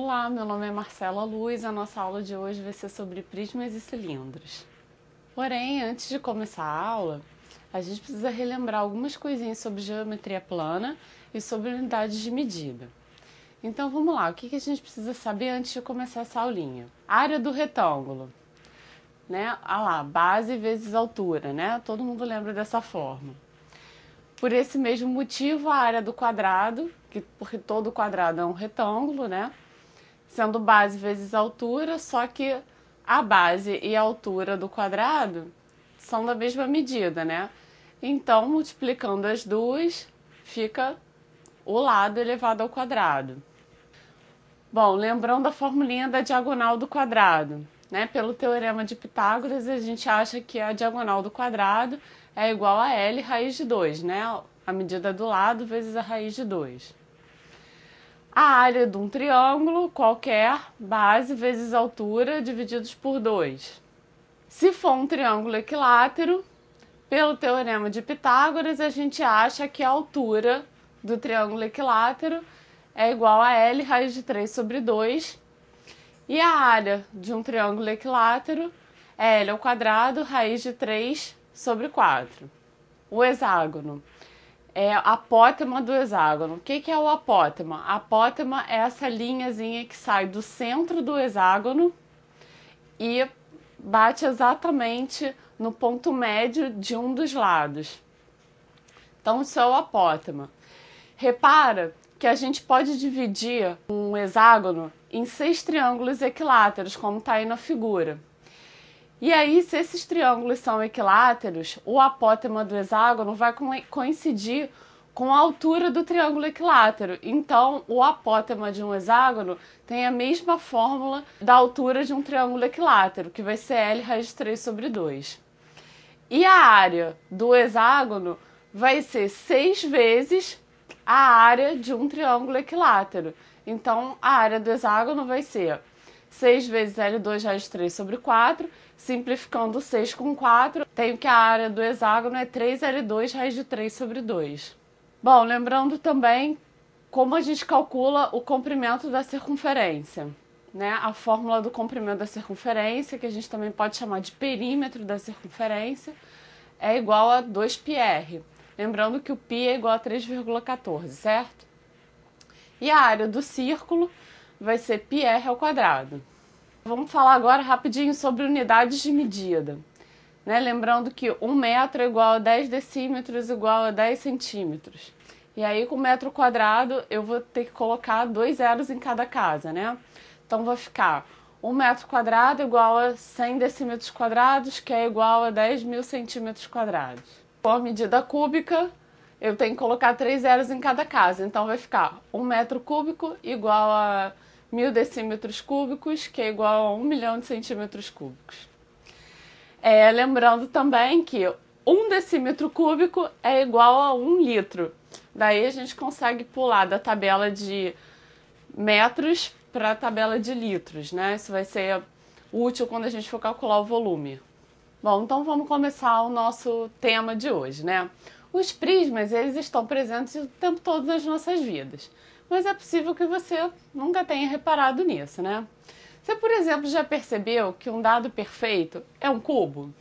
Olá, meu nome é Marcela Luz, a nossa aula de hoje vai ser sobre prismas e cilindros. Porém, antes de começar a aula, a gente precisa relembrar algumas coisinhas sobre geometria plana e sobre unidades de medida. Então vamos lá, o que a gente precisa saber antes de começar essa aulinha? Área do retângulo, né? Base vezes altura, né? Todo mundo lembra dessa forma. Por esse mesmo motivo, a área do quadrado, porque todo quadrado é um retângulo, né? Sendo base vezes altura, só que a base e a altura do quadrado são da mesma medida, né? Então, multiplicando as duas, fica o lado elevado ao quadrado. Bom, lembrando a formulinha da diagonal do quadrado, né? Pelo teorema de Pitágoras, a gente acha que a diagonal do quadrado é igual a L raiz de 2, né? A medida do lado vezes a raiz de 2. A área de um triângulo qualquer, base vezes altura, divididos por 2. Se for um triângulo equilátero, pelo teorema de Pitágoras, a gente acha que a altura do triângulo equilátero é igual a L raiz de 3 sobre 2. E a área de um triângulo equilátero é L ao quadrado raiz de 3 sobre 4. O hexágono é a apótema do hexágono. O que é o apótema? A apótema é essa linhazinha que sai do centro do hexágono e bate exatamente no ponto médio de um dos lados. Então, isso é o apótema. Repara que a gente pode dividir um hexágono em 6 triângulos equiláteros, como está aí na figura. E aí, se esses triângulos são equiláteros, o apótema do hexágono vai coincidir com a altura do triângulo equilátero. Então, o apótema de um hexágono tem a mesma fórmula da altura de um triângulo equilátero, que vai ser L raiz de 3 sobre 2. E a área do hexágono vai ser 6 vezes a área de um triângulo equilátero. Então, a área do hexágono vai ser 6 vezes L2 raiz de 3 sobre 4, simplificando 6 com 4, tenho que a área do hexágono é 3L2 raiz de 3 sobre 2. Bom, lembrando também como a gente calcula o comprimento da circunferência, né? A fórmula do comprimento da circunferência, que a gente também pode chamar de perímetro da circunferência, é igual a 2πr. Lembrando que o π é igual a 3,14, certo? E a área do círculo vai ser πr ao quadrado. Vamos falar agora rapidinho sobre unidades de medida. Né? Lembrando que 1 metro é igual a 10 decímetros igual a 10 centímetros. E aí, com metro quadrado, eu vou ter que colocar 2 zeros em cada casa, né? Então, vai ficar 1 metro quadrado igual a 100 decímetros quadrados, que é igual a 10.000 centímetros quadrados. Com a medida cúbica, eu tenho que colocar 3 zeros em cada casa. Então, vai ficar 1 metro cúbico igual a 1.000 decímetros cúbicos, que é igual a 1 milhão de centímetros cúbicos. Lembrando também que 1 decímetro cúbico é igual a 1 litro. Daí a gente consegue pular da tabela de metros para a tabela de litros, né? Isso vai ser útil quando a gente for calcular o volume. Bom, então vamos começar o nosso tema de hoje, né? Os prismas, eles estão presentes o tempo todo nas nossas vidas. Mas é possível que você nunca tenha reparado nisso, né? Você, por exemplo, já percebeu que um dado perfeito é um cubo?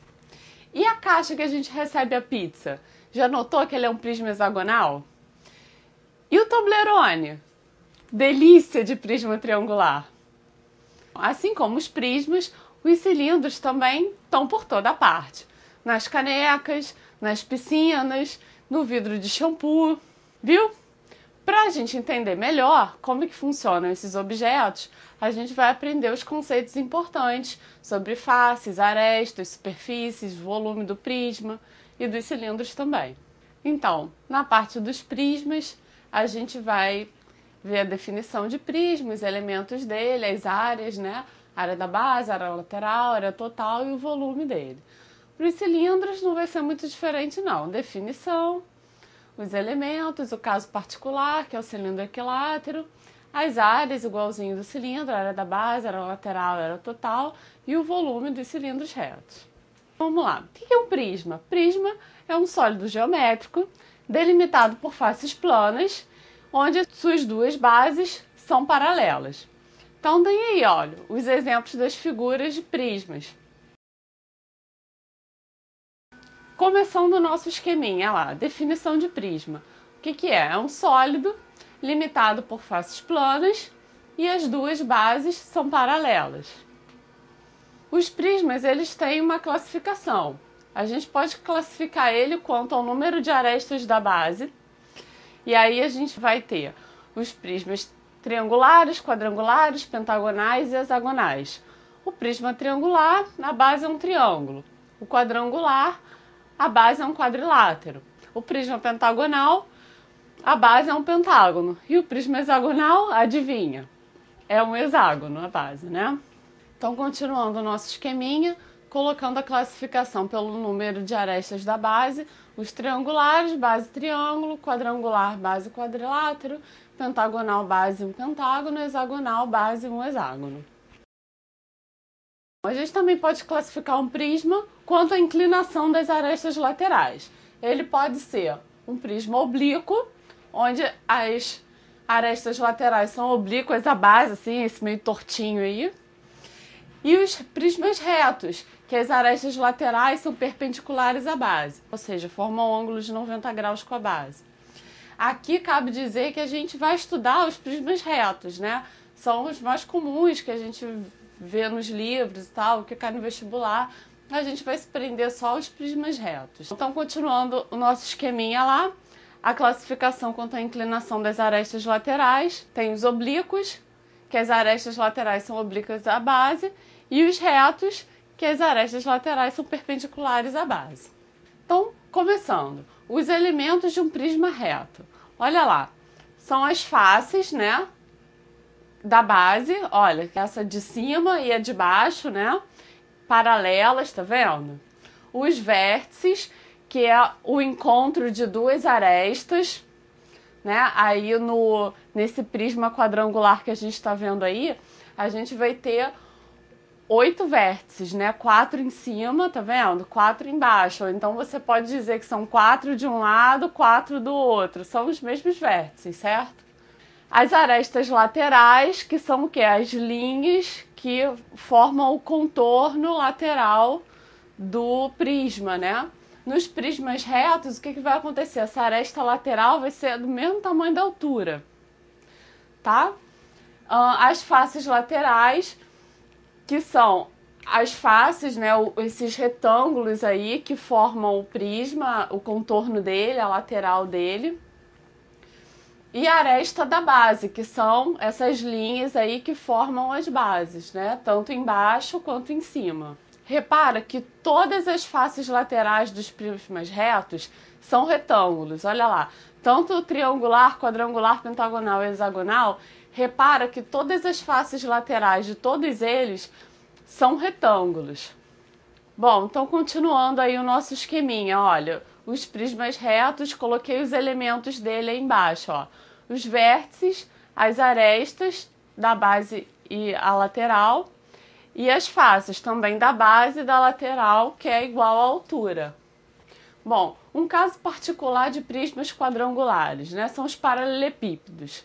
E a caixa que a gente recebe a pizza? Já notou que ele é um prisma hexagonal? E o Toblerone? Delícia de prisma triangular! Assim como os prismas, os cilindros também estão por toda parte. Nas canecas, nas piscinas, no vidro de shampoo, viu? Para a gente entender melhor como que funcionam esses objetos, a gente vai aprender os conceitos importantes sobre faces, arestas, superfícies, volume do prisma e dos cilindros também. Então, na parte dos prismas, a gente vai ver a definição de prisma, os elementos dele, as áreas, né? Área da base, área lateral, área total e o volume dele. Para os cilindros não vai ser muito diferente não, definição, os elementos, o caso particular, que é o cilindro equilátero, as áreas igualzinho do cilindro, a área da base, a área lateral, a área total e o volume dos cilindros retos. Vamos lá, o que é um prisma? Prisma é um sólido geométrico delimitado por faces planas, onde suas duas bases são paralelas. Então tem aí, olha, os exemplos das figuras de prismas. Começando o nosso esqueminha lá, definição de prisma. O que é? É um sólido limitado por faces planas e as duas bases são paralelas. Os prismas, eles têm uma classificação. A gente pode classificar ele quanto ao número de arestas da base. E aí a gente vai ter os prismas triangulares, quadrangulares, pentagonais e hexagonais. O prisma triangular, a base é um triângulo. O quadrangular, a base é um quadrilátero. O prisma pentagonal, a base é um pentágono. E o prisma hexagonal, adivinha? É um hexágono a base, né? Então, continuando o nosso esqueminha, colocando a classificação pelo número de arestas da base, os triangulares, base triângulo, quadrangular, base quadrilátero, pentagonal, base um pentágono, hexagonal, base um hexágono. A gente também pode classificar um prisma quanto à inclinação das arestas laterais. Ele pode ser um prisma oblíquo, onde as arestas laterais são oblíquas à base, assim, esse meio tortinho aí. E os prismas retos, que as arestas laterais são perpendiculares à base, ou seja, formam ângulos de 90 graus com a base. Aqui cabe dizer que a gente vai estudar os prismas retos, né? São os mais comuns que a gente vê nos livros e tal, que cai no vestibular. A gente vai se prender só aos prismas retos. Então, continuando o nosso esqueminha lá, a classificação quanto à inclinação das arestas laterais, tem os oblíquos, que as arestas laterais são oblíquas à base, e os retos, que as arestas laterais são perpendiculares à base. Então, começando, os elementos de um prisma reto. Olha lá, são as faces, né, da base, olha, essa de cima e a de baixo, né, paralelas, tá vendo? Os vértices, que é o encontro de duas arestas, né, aí nesse prisma quadrangular que a gente está vendo aí, a gente vai ter 8 vértices, né? 4 em cima, tá vendo? 4 embaixo. Então você pode dizer que são 4 de um lado, 4 do outro. São os mesmos vértices, certo? As arestas laterais, que são o quê? As linhas que formam o contorno lateral do prisma, né? Nos prismas retos, o que vai acontecer? Essa aresta lateral vai ser do mesmo tamanho da altura, tá? As faces laterais, que são as faces, né, esses retângulos aí que formam o prisma, o contorno dele, a lateral dele. E a aresta da base, que são essas linhas aí que formam as bases, né, tanto embaixo quanto em cima. Repara que todas as faces laterais dos prismas retos são retângulos, olha lá. Tanto triangular, quadrangular, pentagonal e hexagonal, repara que todas as faces laterais de todos eles são retângulos. Bom, então continuando aí o nosso esqueminha, olha, os prismas retos, coloquei os elementos dele aí embaixo, ó. Os vértices, as arestas da base e a lateral, e as faces também da base e da lateral, que é igual à altura. Bom, um caso particular de prismas quadrangulares, né, são os paralelepípedos.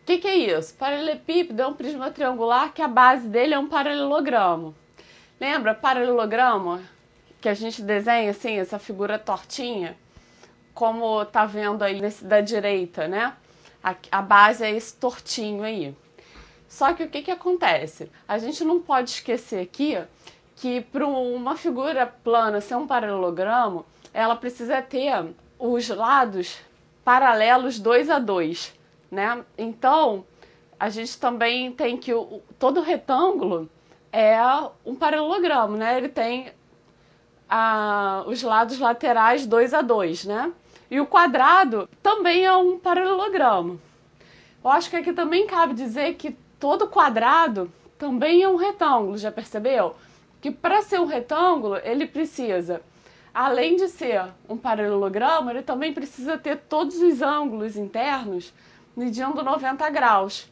O que é isso? Paralelepípedo é um prisma triangular que a base dele é um paralelogramo. Lembra paralelogramo? Que a gente desenha assim, essa figura tortinha, como tá vendo aí nesse da direita, né? A base é esse tortinho aí. Só que o que acontece? A gente não pode esquecer aqui que para uma figura plana ser um paralelogramo, ela precisa ter os lados paralelos 2 a 2, né? Então, a gente também tem que todo retângulo é um paralelogramo, né? Ele tem os lados laterais 2 a 2, né? E o quadrado também é um paralelogramo. Eu acho que aqui também cabe dizer que todo quadrado também é um retângulo, já percebeu? Que para ser um retângulo, ele precisa, além de ser um paralelogramo, ele também precisa ter todos os ângulos internos medindo 90 graus.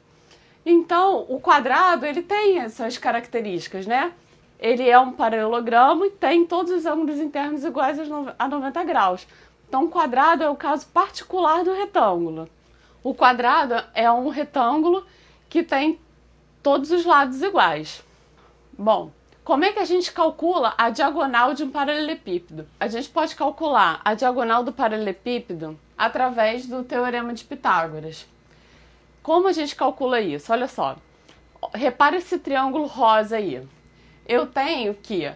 Então, o quadrado, ele tem essas características, né? Ele é um paralelogramo e tem todos os ângulos internos iguais a 90 graus. Então, o quadrado é o caso particular do retângulo. O quadrado é um retângulo que tem todos os lados iguais. Bom, como é que a gente calcula a diagonal de um paralelepípedo? A gente pode calcular a diagonal do paralelepípedo através do Teorema de Pitágoras. Como a gente calcula isso? Olha só, repara esse triângulo rosa aí. Eu tenho que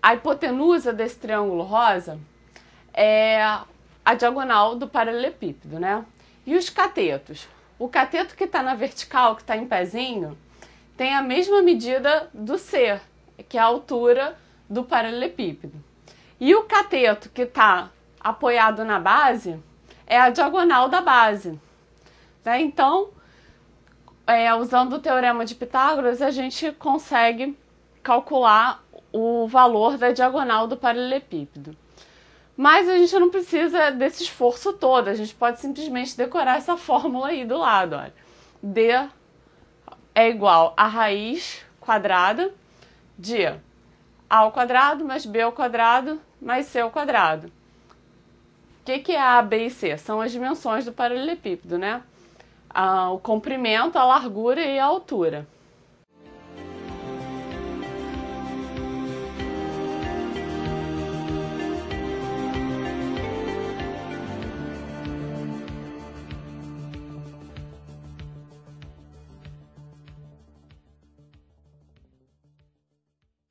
a hipotenusa desse triângulo rosa é a diagonal do paralelepípedo, né? E os catetos? O cateto que está na vertical, que está em pezinho, tem a mesma medida do C, que é a altura do paralelepípedo. E o cateto que está apoiado na base é a diagonal da base. Né? Então, usando o Teorema de Pitágoras, a gente consegue calcular o valor da diagonal do paralelepípedo. Mas a gente não precisa desse esforço todo, a gente pode simplesmente decorar essa fórmula aí do lado. Olha. D é igual a raiz quadrada de a ao quadrado mais b ao quadrado mais c ao quadrado. O que é a, b e c? São as dimensões do paralelepípedo, né? O comprimento, a largura e a altura.